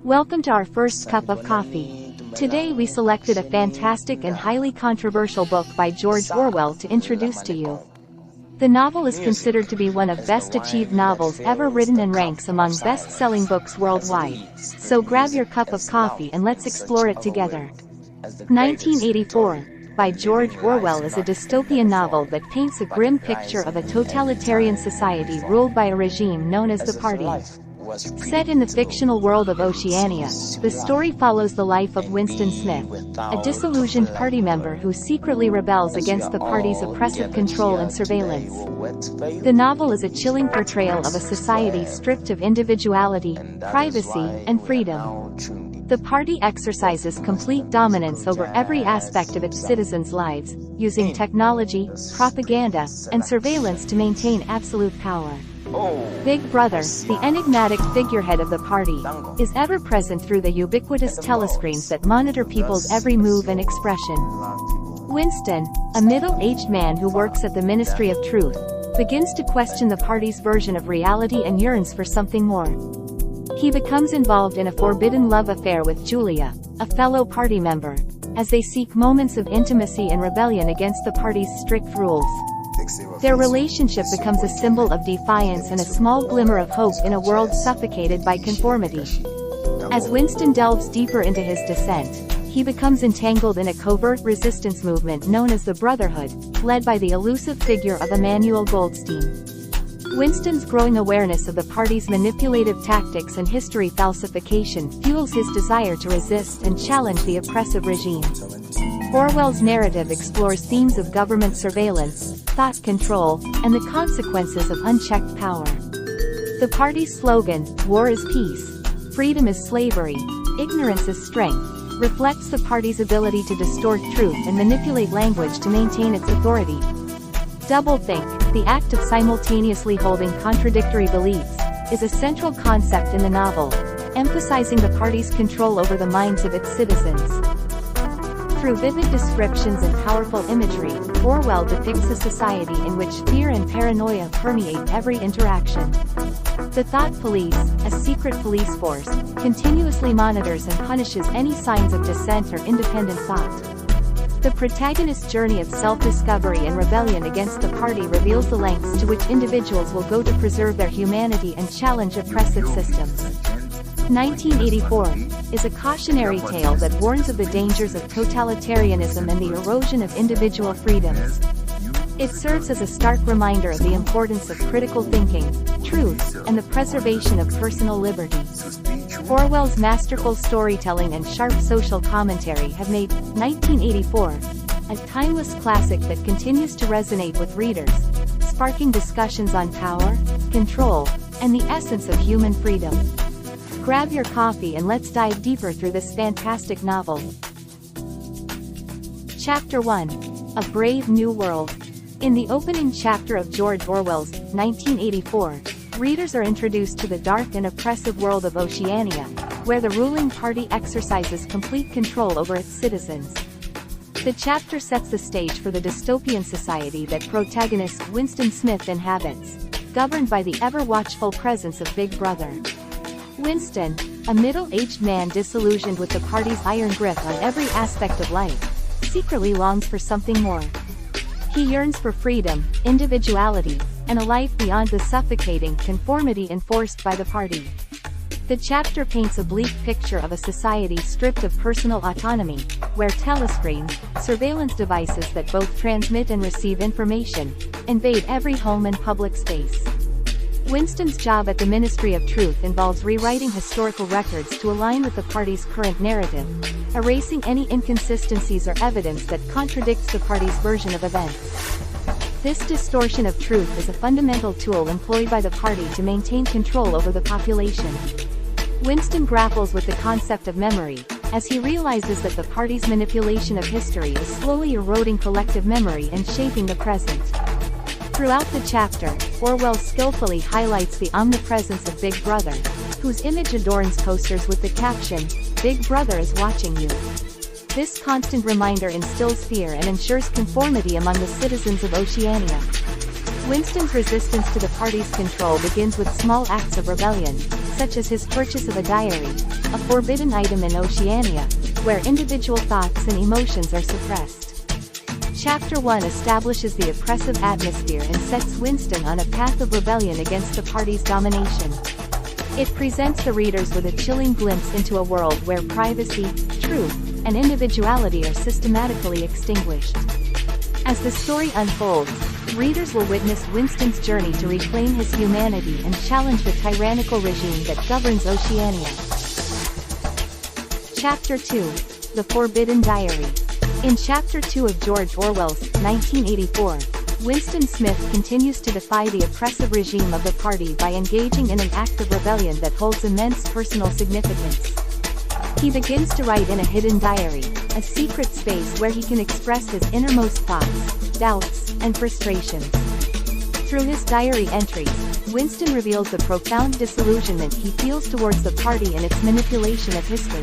Welcome to our first cup of coffee. Today we selected a fantastic and highly controversial book by George Orwell to introduce to you. The novel is considered to be one of best achieved novels ever written and ranks among best-selling books worldwide. So grab your cup of coffee and let's explore it together. 1984 by George Orwell is a dystopian novel that paints a grim picture of a totalitarian society ruled by a regime known as the Party. Set in the fictional world of Oceania, the story follows the life of Winston Smith, a disillusioned party member who secretly rebels against the party's oppressive control and surveillance. The novel is a chilling portrayal of a society stripped of individuality, privacy, and freedom. The party exercises complete dominance over every aspect of its citizens' lives, using technology, propaganda, and surveillance to maintain absolute power. Big Brother, the enigmatic figurehead of the party, is ever present through the ubiquitous telescreens that monitor people's every move and expression. Winston, a middle-aged man who works at the Ministry of Truth, begins to question the party's version of reality and yearns for something more. He becomes involved in a forbidden love affair with Julia, a fellow party member, as they seek moments of intimacy and rebellion against the party's strict rules. Their relationship becomes a symbol of defiance and a small glimmer of hope in a world suffocated by conformity. As Winston delves deeper into his descent, he becomes entangled in a covert resistance movement known as the Brotherhood, led by the elusive figure of Emmanuel Goldstein. Winston's growing awareness of the party's manipulative tactics and history falsification fuels his desire to resist and challenge the oppressive regime. Orwell's narrative explores themes of government surveillance, thought control, and the consequences of unchecked power. The party's slogan, "War is peace, freedom is slavery, ignorance is strength," reflects the party's ability to distort truth and manipulate language to maintain its authority. Doublethink, the act of simultaneously holding contradictory beliefs, is a central concept in the novel, emphasizing the party's control over the minds of its citizens. Through vivid descriptions and powerful imagery, Orwell depicts a society in which fear and paranoia permeate every interaction. The Thought Police, a secret police force, continuously monitors and punishes any signs of dissent or independent thought. The protagonist's journey of self-discovery and rebellion against the party reveals the lengths to which individuals will go to preserve their humanity and challenge oppressive systems. 1984 is a cautionary tale that warns of the dangers of totalitarianism and the erosion of individual freedoms. It serves as a stark reminder of the importance of critical thinking, truth, and the preservation of personal liberty. Orwell's masterful storytelling and sharp social commentary have made 1984 a timeless classic that continues to resonate with readers, sparking discussions on power, control, and the essence of human freedom. Grab your coffee and let's dive deeper through this fantastic novel. Chapter 1. A Brave New World. In the opening chapter of George Orwell's 1984, readers are introduced to the dark and oppressive world of Oceania, where the ruling party exercises complete control over its citizens. The chapter sets the stage for the dystopian society that protagonist Winston Smith inhabits, governed by the ever-watchful presence of Big Brother. Winston, a middle-aged man disillusioned with the party's iron grip on every aspect of life, secretly longs for something more. He yearns for freedom, individuality, and a life beyond the suffocating conformity enforced by the party. The chapter paints a bleak picture of a society stripped of personal autonomy, where telescreens, surveillance devices that both transmit and receive information, invade every home and public space. Winston's job at the Ministry of Truth involves rewriting historical records to align with the party's current narrative, erasing any inconsistencies or evidence that contradicts the party's version of events. This distortion of truth is a fundamental tool employed by the party to maintain control over the population. Winston grapples with the concept of memory, as he realizes that the party's manipulation of history is slowly eroding collective memory and shaping the present. Throughout the chapter, Orwell skillfully highlights the omnipresence of Big Brother, whose image adorns posters with the caption, "Big Brother is watching you." This constant reminder instills fear and ensures conformity among the citizens of Oceania. Winston's resistance to the party's control begins with small acts of rebellion, such as his purchase of a diary, a forbidden item in Oceania, where individual thoughts and emotions are suppressed. Chapter 1 establishes the oppressive atmosphere and sets Winston on a path of rebellion against the party's domination. It presents the readers with a chilling glimpse into a world where privacy, truth, and individuality are systematically extinguished. As the story unfolds, readers will witness Winston's journey to reclaim his humanity and challenge the tyrannical regime that governs Oceania. Chapter 2: The Forbidden Diary. In Chapter 2 of George Orwell's 1984, Winston Smith continues to defy the oppressive regime of the party by engaging in an act of rebellion that holds immense personal significance. He begins to write in a hidden diary, a secret space where he can express his innermost thoughts, doubts, and frustrations. Through his diary entries, Winston reveals the profound disillusionment he feels towards the party and its manipulation of history.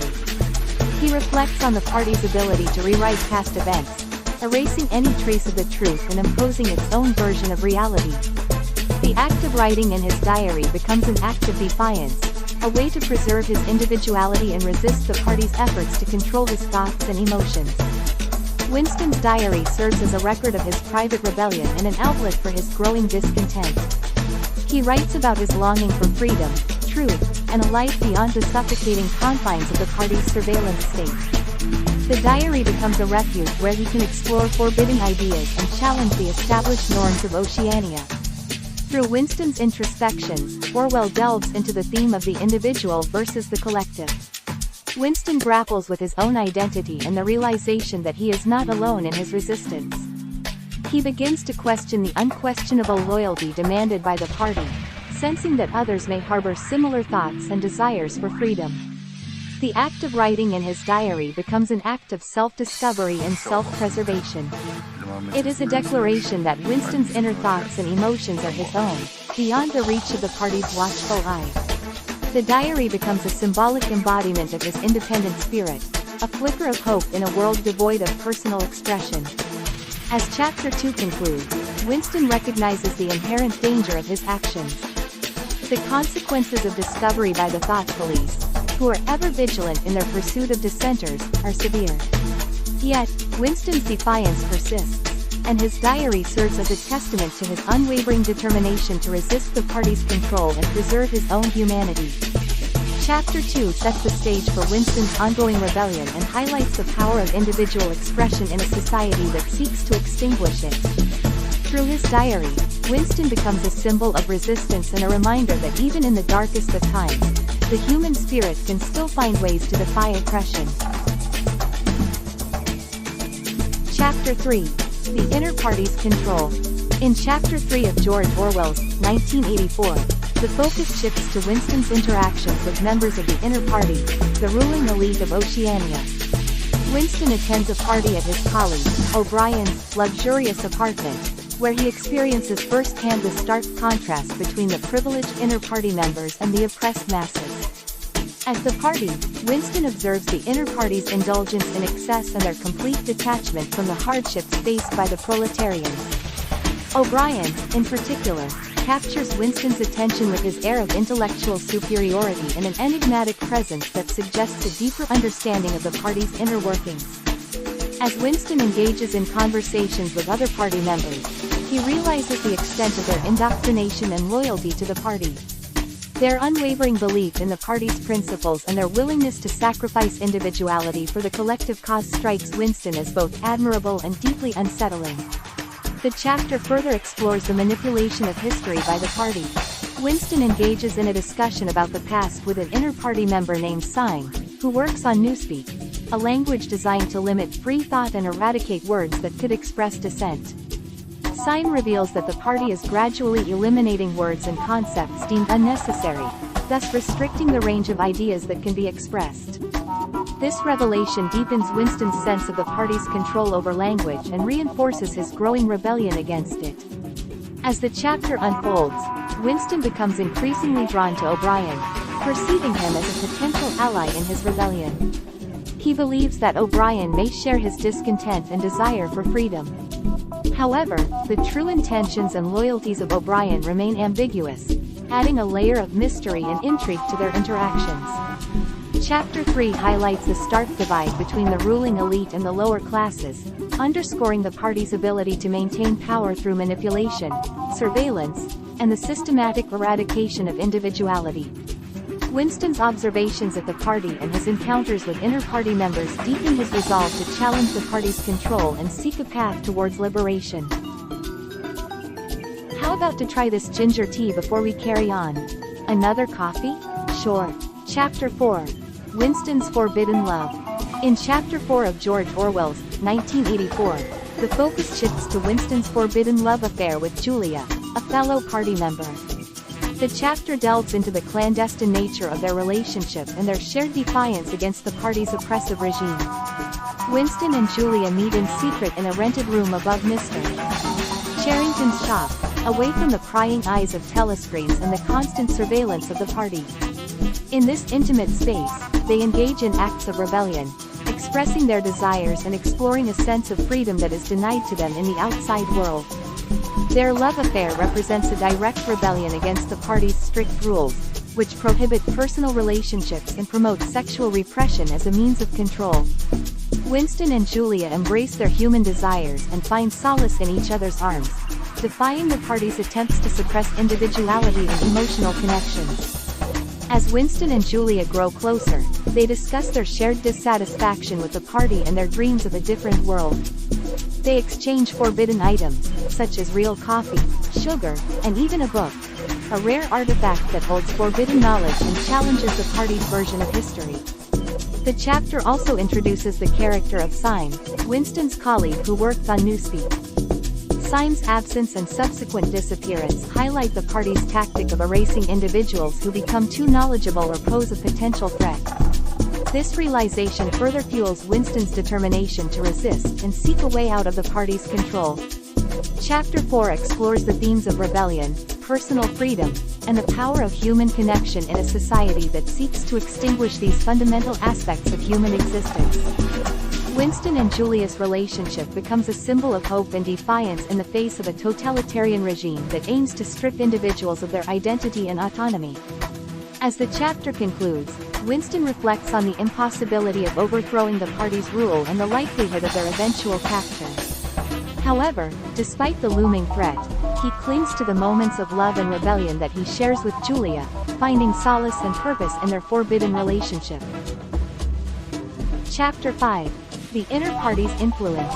He reflects on the party's ability to rewrite past events, erasing any trace of the truth and imposing its own version of reality. The act of writing in his diary becomes an act of defiance, a way to preserve his individuality and resist the party's efforts to control his thoughts and emotions. Winston's diary serves as a record of his private rebellion and an outlet for his growing discontent. He writes about his longing for freedom, truth, and a life beyond the suffocating confines of the party's surveillance state. The diary becomes a refuge where he can explore forbidden ideas and challenge the established norms of Oceania. Through Winston's introspections, Orwell delves into the theme of the individual versus the collective. Winston grapples with his own identity and the realization that he is not alone in his resistance. He begins to question the unquestionable loyalty demanded by the party, sensing that others may harbor similar thoughts and desires for freedom. The act of writing in his diary becomes an act of self-discovery and self-preservation. It is a declaration that Winston's inner thoughts and emotions are his own, beyond the reach of the party's watchful eye. The diary becomes a symbolic embodiment of his independent spirit, a flicker of hope in a world devoid of personal expression. As Chapter 2 concludes, Winston recognizes the inherent danger of his actions. The consequences of discovery by the thought police, who are ever vigilant in their pursuit of dissenters, are severe. Yet, Winston's defiance persists, and his diary serves as a testament to his unwavering determination to resist the party's control and preserve his own humanity. Chapter 2 sets the stage for Winston's ongoing rebellion and highlights the power of individual expression in a society that seeks to extinguish it. Through his diary, Winston becomes a symbol of resistance and a reminder that even in the darkest of times, the human spirit can still find ways to defy oppression. Chapter 3: The Inner Party's Control. In Chapter 3 of George Orwell's 1984, the focus shifts to Winston's interactions with members of the inner party, the ruling elite of Oceania. Winston attends a party at his colleague, O'Brien's, luxurious apartment, where he experiences firsthand the stark contrast between the privileged inner party members and the oppressed masses. At the party, Winston observes the inner party's indulgence in excess and their complete detachment from the hardships faced by the proletarians. O'Brien, in particular, captures Winston's attention with his air of intellectual superiority and an enigmatic presence that suggests a deeper understanding of the party's inner workings. As Winston engages in conversations with other party members, he realizes the extent of their indoctrination and loyalty to the party. Their unwavering belief in the party's principles and their willingness to sacrifice individuality for the collective cause strikes Winston as both admirable and deeply unsettling. The chapter further explores the manipulation of history by the party. Winston engages in a discussion about the past with an inner party member named Syme, who works on Newspeak, a language designed to limit free thought and eradicate words that could express dissent. Syme reveals that the party is gradually eliminating words and concepts deemed unnecessary, thus restricting the range of ideas that can be expressed. This revelation deepens Winston's sense of the party's control over language and reinforces his growing rebellion against it. As the chapter unfolds, Winston becomes increasingly drawn to O'Brien, perceiving him as a potential ally in his rebellion. He believes that O'Brien may share his discontent and desire for freedom. However, the true intentions and loyalties of O'Brien remain ambiguous, adding a layer of mystery and intrigue to their interactions. Chapter 3 highlights the stark divide between the ruling elite and the lower classes, underscoring the party's ability to maintain power through manipulation, surveillance, and the systematic eradication of individuality. Winston's observations at the party and his encounters with inter-party members deepen his resolve to challenge the party's control and seek a path towards liberation. How about to try this ginger tea before we carry on? Another coffee? Sure. Chapter 4. Winston's Forbidden Love. In Chapter 4 of George Orwell's 1984, the focus shifts to Winston's forbidden love affair with Julia, a fellow party member. The chapter delves into the clandestine nature of their relationship and their shared defiance against the party's oppressive regime. Winston and Julia meet in secret in a rented room above Mr. Charrington's shop, away from the prying eyes of telescreens and the constant surveillance of the party. In this intimate space, they engage in acts of rebellion, expressing their desires and exploring a sense of freedom that is denied to them in the outside world. Their love affair represents a direct rebellion against the party's strict rules, which prohibit personal relationships and promote sexual repression as a means of control. Winston and Julia embrace their human desires and find solace in each other's arms, defying the party's attempts to suppress individuality and emotional connections. As Winston and Julia grow closer, they discuss their shared dissatisfaction with the party and their dreams of a different world. They exchange forbidden items, such as real coffee, sugar, and even a book, a rare artifact that holds forbidden knowledge and challenges the party's version of history. The chapter also introduces the character of Syme, Winston's colleague who worked on Newspeak. Syme's absence and subsequent disappearance highlight the party's tactic of erasing individuals who become too knowledgeable or pose a potential threat. This realization further fuels Winston's determination to resist and seek a way out of the party's control. Chapter 4 explores the themes of rebellion, personal freedom, and the power of human connection in a society that seeks to extinguish these fundamental aspects of human existence. Winston and Julia's relationship becomes a symbol of hope and defiance in the face of a totalitarian regime that aims to strip individuals of their identity and autonomy. As the chapter concludes, Winston reflects on the impossibility of overthrowing the party's rule and the likelihood of their eventual capture. However, despite the looming threat, he clings to the moments of love and rebellion that he shares with Julia, finding solace and purpose in their forbidden relationship. Chapter 5. The Inner Party's Influence.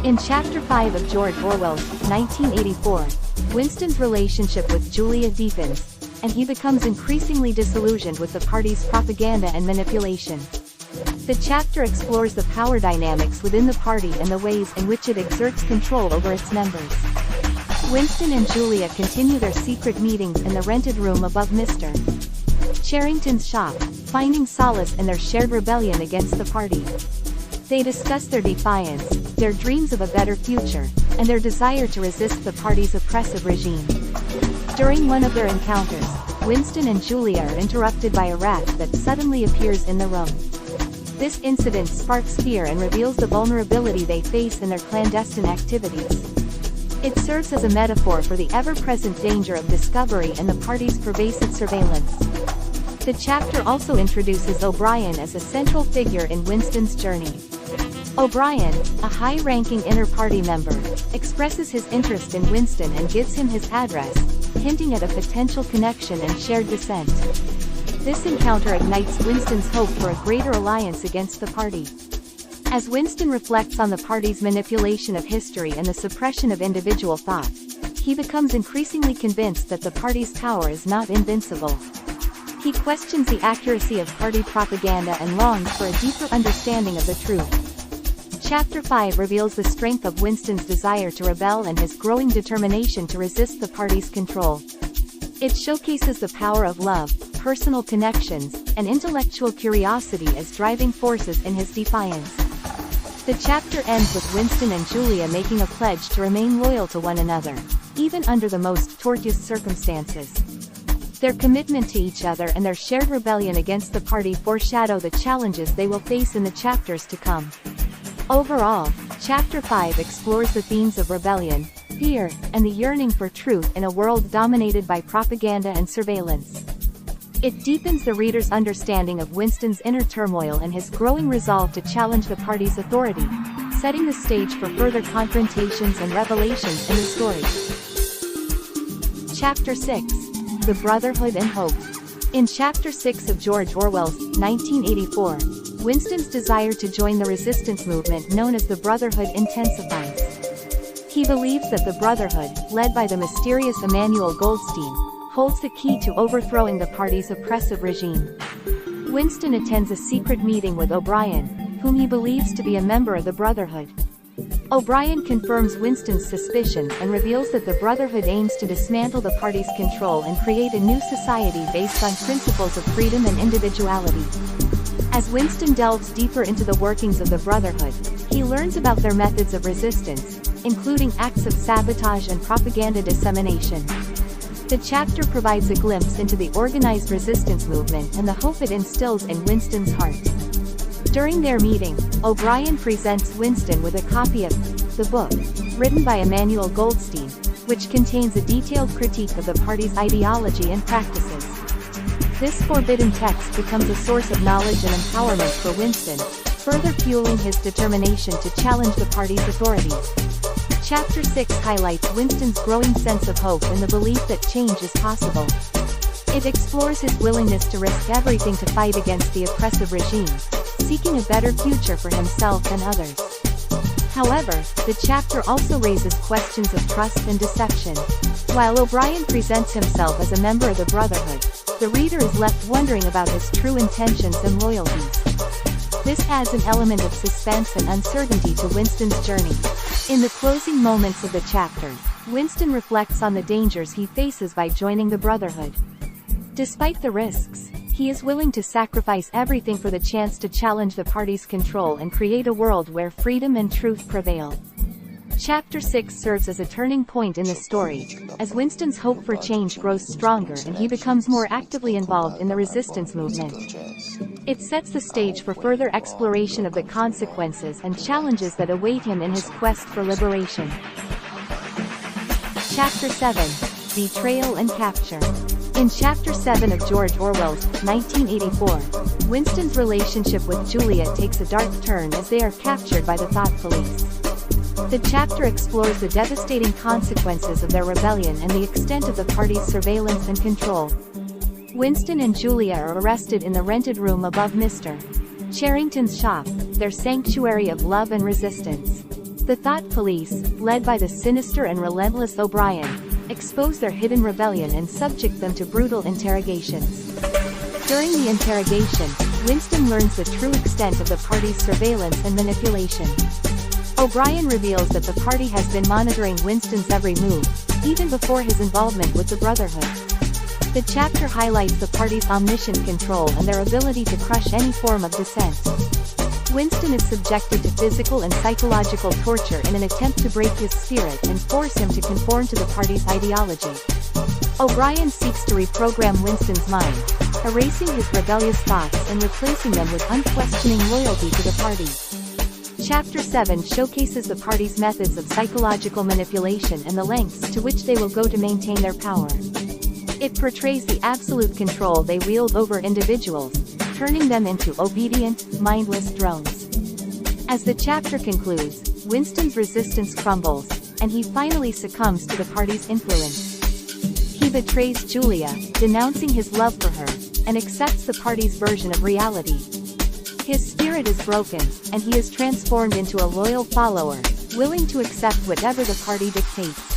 In Chapter 5 of George Orwell's 1984, Winston's relationship with Julia deepens, and he becomes increasingly disillusioned with the party's propaganda and manipulation. The chapter explores the power dynamics within the party and the ways in which it exerts control over its members. Winston and Julia continue their secret meetings in the rented room above Mr. Charrington's shop, finding solace in their shared rebellion against the party. They discuss their defiance, their dreams of a better future, and their desire to resist the party's oppressive regime. During one of their encounters, Winston and Julia are interrupted by a rat that suddenly appears in the room. This incident sparks fear and reveals the vulnerability they face in their clandestine activities. It serves as a metaphor for the ever-present danger of discovery and the party's pervasive surveillance. The chapter also introduces O'Brien as a central figure in Winston's journey. O'Brien, a high-ranking inter-party member, expresses his interest in Winston and gives him his address, hinting at a potential connection and shared dissent. This encounter ignites Winston's hope for a greater alliance against the party. As Winston reflects on the party's manipulation of history and the suppression of individual thought, he becomes increasingly convinced that the party's power is not invincible. He questions the accuracy of party propaganda and longs for a deeper understanding of the truth. Chapter 5 reveals the strength of Winston's desire to rebel and his growing determination to resist the party's control. It showcases the power of love, personal connections, and intellectual curiosity as driving forces in his defiance. The chapter ends with Winston and Julia making a pledge to remain loyal to one another, even under the most tortuous circumstances. Their commitment to each other and their shared rebellion against the party foreshadow the challenges they will face in the chapters to come. Overall, Chapter 5 explores the themes of rebellion, fear, and the yearning for truth in a world dominated by propaganda and surveillance. It deepens the reader's understanding of Winston's inner turmoil and his growing resolve to challenge the party's authority, setting the stage for further confrontations and revelations in the story. Chapter 6. The Brotherhood and Hope. In Chapter 6 of George Orwell's 1984, Winston's desire to join the resistance movement known as the Brotherhood intensifies. He believes that the Brotherhood, led by the mysterious Emmanuel Goldstein, holds the key to overthrowing the party's oppressive regime. Winston attends a secret meeting with O'Brien, whom he believes to be a member of the Brotherhood. O'Brien confirms Winston's suspicions and reveals that the Brotherhood aims to dismantle the party's control and create a new society based on principles of freedom and individuality. As Winston delves deeper into the workings of the Brotherhood, he learns about their methods of resistance, including acts of sabotage and propaganda dissemination. The chapter provides a glimpse into the organized resistance movement and the hope it instills in Winston's heart. During their meeting, O'Brien presents Winston with a copy of the book, written by Emmanuel Goldstein, which contains a detailed critique of the party's ideology and practices. This forbidden text becomes a source of knowledge and empowerment for Winston, further fueling his determination to challenge the party's authority. Chapter 6 highlights Winston's growing sense of hope and the belief that change is possible. It explores his willingness to risk everything to fight against the oppressive regime, seeking a better future for himself and others. However, the chapter also raises questions of trust and deception. While O'Brien presents himself as a member of the Brotherhood, the reader is left wondering about his true intentions and loyalties. This adds an element of suspense and uncertainty to Winston's journey. In the closing moments of the chapter, Winston reflects on the dangers he faces by joining the Brotherhood. Despite the risks, he is willing to sacrifice everything for the chance to challenge the party's control and create a world where freedom and truth prevail. Chapter 6 serves as a turning point in the story, as Winston's hope for change grows stronger and he becomes more actively involved in the resistance movement. It sets the stage for further exploration of the consequences and challenges that await him in his quest for liberation. Chapter 7. Betrayal and Capture. In Chapter 7 of George Orwell's 1984, Winston's relationship with Julia takes a dark turn as they are captured by the thought police. The chapter explores the devastating consequences of their rebellion and the extent of the party's surveillance and control. Winston and Julia are arrested in the rented room above Mr. Charrington's shop, their sanctuary of love and resistance. The thought police, led by the sinister and relentless O'Brien, expose their hidden rebellion and subject them to brutal interrogations. During the interrogation, Winston learns the true extent of the party's surveillance and manipulation. O'Brien reveals that the party has been monitoring Winston's every move, even before his involvement with the Brotherhood. The chapter highlights the party's omniscient control and their ability to crush any form of dissent. Winston is subjected to physical and psychological torture in an attempt to break his spirit and force him to conform to the party's ideology. O'Brien seeks to reprogram Winston's mind, erasing his rebellious thoughts and replacing them with unquestioning loyalty to the party. Chapter 7 showcases the party's methods of psychological manipulation and the lengths to which they will go to maintain their power. It portrays the absolute control they wield over individuals, turning them into obedient, mindless drones. As the chapter concludes, Winston's resistance crumbles, and he finally succumbs to the party's influence. He betrays Julia, denouncing his love for her, and accepts the party's version of reality. His spirit is broken, and he is transformed into a loyal follower, willing to accept whatever the party dictates.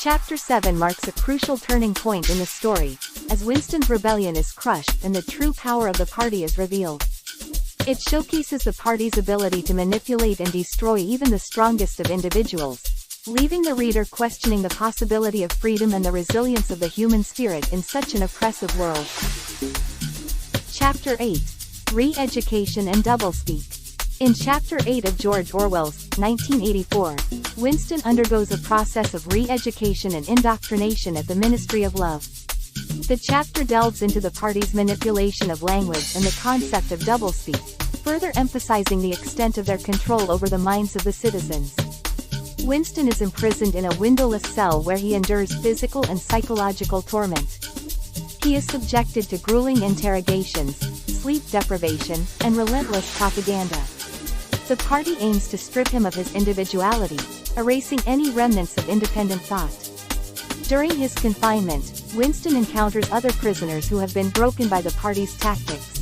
Chapter 7 marks a crucial turning point in the story, as Winston's rebellion is crushed and the true power of the party is revealed. It showcases the party's ability to manipulate and destroy even the strongest of individuals, leaving the reader questioning the possibility of freedom and the resilience of the human spirit in such an oppressive world. Chapter 8. Re-education and doublespeak. In Chapter 8 of George Orwell's 1984, Winston undergoes a process of re-education and indoctrination at the Ministry of Love. The chapter delves into the party's manipulation of language and the concept of doublespeak, further emphasizing the extent of their control over the minds of the citizens. Winston is imprisoned in a windowless cell where he endures physical and psychological torment. He is subjected to grueling interrogations, sleep deprivation, and relentless propaganda. The party aims to strip him of his individuality, erasing any remnants of independent thought. During his confinement, Winston encounters other prisoners who have been broken by the party's tactics.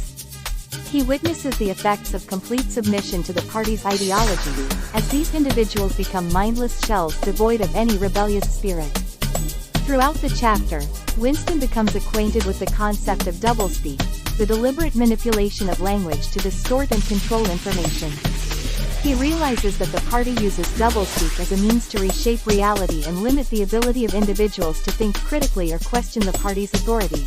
He witnesses the effects of complete submission to the party's ideology, as these individuals become mindless shells devoid of any rebellious spirit. Throughout the chapter, Winston becomes acquainted with the concept of doublespeak, the deliberate manipulation of language to distort and control information. He realizes that the party uses doublespeak as a means to reshape reality and limit the ability of individuals to think critically or question the party's authority.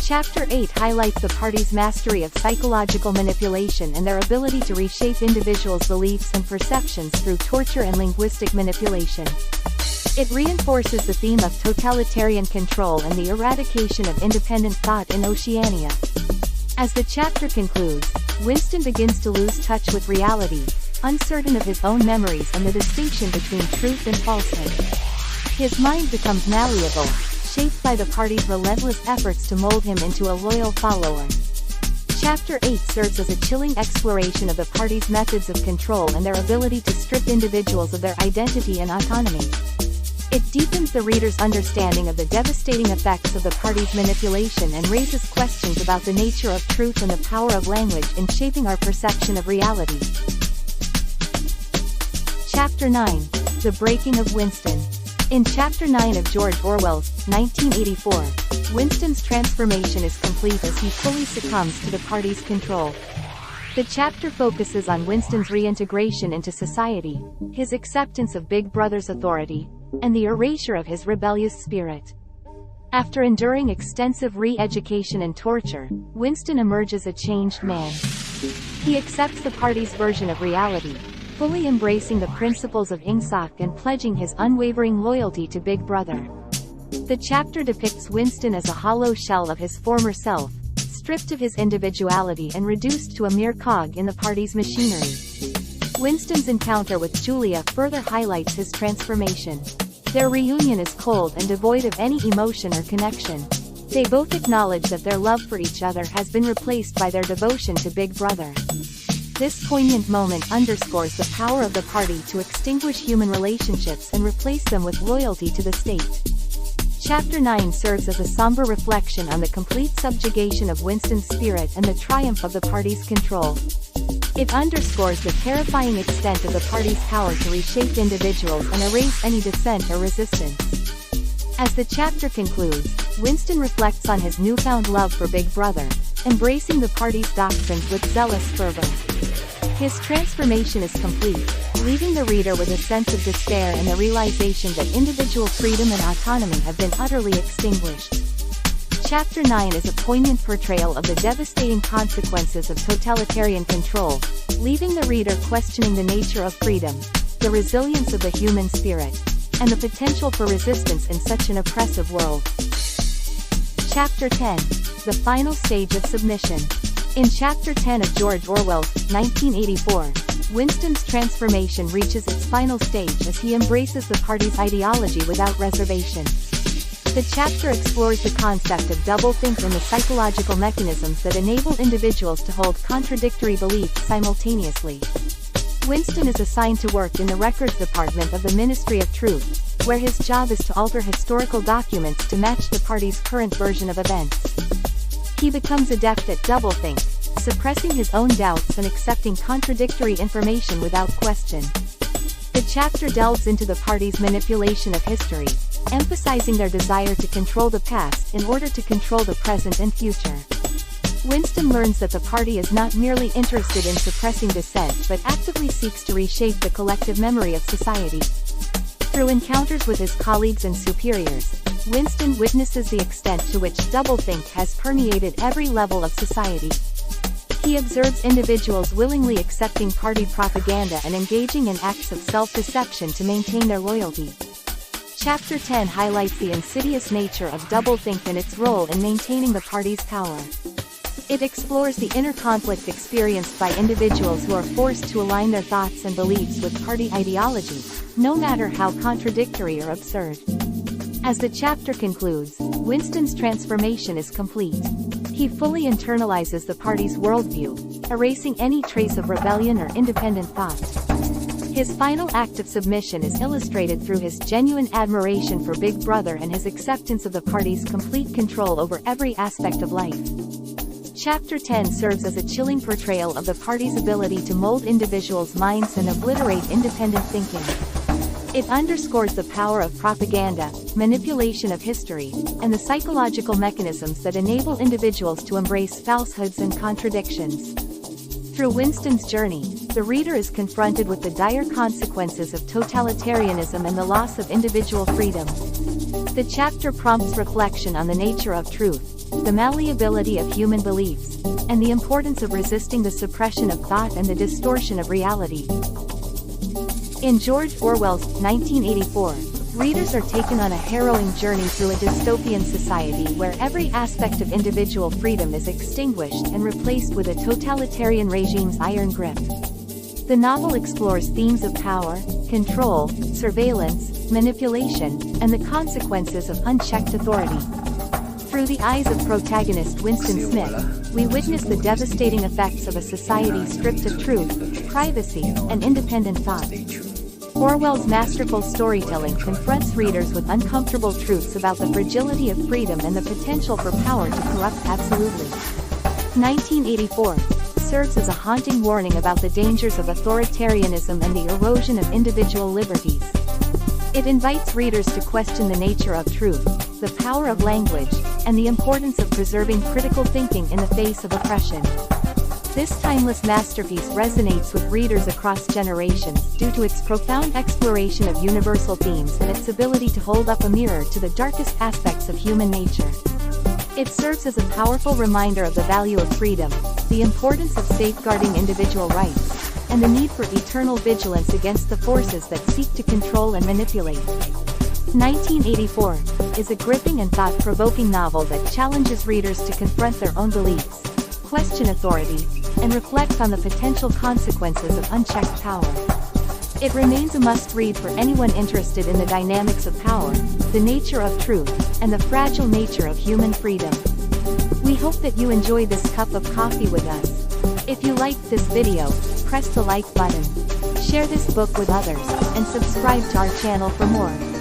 Chapter 8 highlights the party's mastery of psychological manipulation and their ability to reshape individuals' beliefs and perceptions through torture and linguistic manipulation. It reinforces the theme of totalitarian control and the eradication of independent thought in Oceania. As the chapter concludes, Winston begins to lose touch with reality, uncertain of his own memories and the distinction between truth and falsehood. His mind becomes malleable, shaped by the party's relentless efforts to mold him into a loyal follower. Chapter 8 serves as a chilling exploration of the party's methods of control and their ability to strip individuals of their identity and autonomy. It deepens the reader's understanding of the devastating effects of the party's manipulation and raises questions about the nature of truth and the power of language in shaping our perception of reality. Chapter 9. The Breaking of Winston. In Chapter 9 of George Orwell's 1984, Winston's transformation is complete as he fully succumbs to the party's control. The chapter focuses on Winston's reintegration into society, his acceptance of Big Brother's authority, and the erasure of his rebellious spirit. After enduring extensive re-education and torture, Winston emerges a changed man. He accepts the party's version of reality, fully embracing the principles of Ingsoc and pledging his unwavering loyalty to Big Brother. The chapter depicts Winston as a hollow shell of his former self, stripped of his individuality and reduced to a mere cog in the party's machinery. Winston's encounter with Julia further highlights his transformation. Their reunion is cold and devoid of any emotion or connection. They both acknowledge that their love for each other has been replaced by their devotion to Big Brother. This poignant moment underscores the power of the party to extinguish human relationships and replace them with loyalty to the state. Chapter 9 serves as a somber reflection on the complete subjugation of Winston's spirit and the triumph of the party's control. It underscores the terrifying extent of the party's power to reshape individuals and erase any dissent or resistance. As the chapter concludes, Winston reflects on his newfound love for Big Brother, embracing the party's doctrines with zealous fervor. His transformation is complete, leaving the reader with a sense of despair and the realization that individual freedom and autonomy have been utterly extinguished. Chapter 9 is a poignant portrayal of the devastating consequences of totalitarian control, leaving the reader questioning the nature of freedom, the resilience of the human spirit, and the potential for resistance in such an oppressive world. Chapter 10. The Final Stage of Submission. In Chapter 10 of George Orwell's 1984, Winston's transformation reaches its final stage as he embraces the party's ideology without reservation. The chapter explores the concept of doublethink and the psychological mechanisms that enable individuals to hold contradictory beliefs simultaneously. Winston is assigned to work in the records department of the Ministry of Truth, where his job is to alter historical documents to match the party's current version of events. He becomes adept at doublethink, suppressing his own doubts and accepting contradictory information without question. The chapter delves into the party's manipulation of history, emphasizing their desire to control the past in order to control the present and future. Winston learns that the party is not merely interested in suppressing dissent but actively seeks to reshape the collective memory of society. Through encounters with his colleagues and superiors, Winston witnesses the extent to which doublethink has permeated every level of society. He observes individuals willingly accepting party propaganda and engaging in acts of self-deception to maintain their loyalty. Chapter 10 highlights the insidious nature of doublethink and its role in maintaining the party's power. It explores the inner conflict experienced by individuals who are forced to align their thoughts and beliefs with party ideology, no matter how contradictory or absurd. As the chapter concludes, Winston's transformation is complete. He fully internalizes the party's worldview, erasing any trace of rebellion or independent thought. His final act of submission is illustrated through his genuine admiration for Big Brother and his acceptance of the party's complete control over every aspect of life. Chapter 10 serves as a chilling portrayal of the party's ability to mold individuals' minds and obliterate independent thinking. It underscores the power of propaganda, manipulation of history, and the psychological mechanisms that enable individuals to embrace falsehoods and contradictions. Through Winston's journey, the reader is confronted with the dire consequences of totalitarianism and the loss of individual freedom. The chapter prompts reflection on the nature of truth, the malleability of human beliefs, and the importance of resisting the suppression of thought and the distortion of reality. In George Orwell's 1984, readers are taken on a harrowing journey through a dystopian society where every aspect of individual freedom is extinguished and replaced with a totalitarian regime's iron grip. The novel explores themes of power, control, surveillance, manipulation, and the consequences of unchecked authority. Through the eyes of protagonist Winston Smith, we witness the devastating effects of a society stripped of truth, privacy, and independent thought. Orwell's masterful storytelling confronts readers with uncomfortable truths about the fragility of freedom and the potential for power to corrupt absolutely. 1984 serves as a haunting warning about the dangers of authoritarianism and the erosion of individual liberties. It invites readers to question the nature of truth, the power of language, and the importance of preserving critical thinking in the face of oppression. This timeless masterpiece resonates with readers across generations due to its profound exploration of universal themes and its ability to hold up a mirror to the darkest aspects of human nature. It serves as a powerful reminder of the value of freedom, the importance of safeguarding individual rights, and the need for eternal vigilance against the forces that seek to control and manipulate. 1984 is a gripping and thought-provoking novel that challenges readers to confront their own beliefs, question authority, and reflect on the potential consequences of unchecked power. It remains a must-read for anyone interested in the dynamics of power, the nature of truth, and the fragile nature of human freedom. We hope that you enjoyed this cup of coffee with us. If you liked this video, press the like button, share this book with others, and subscribe to our channel for more.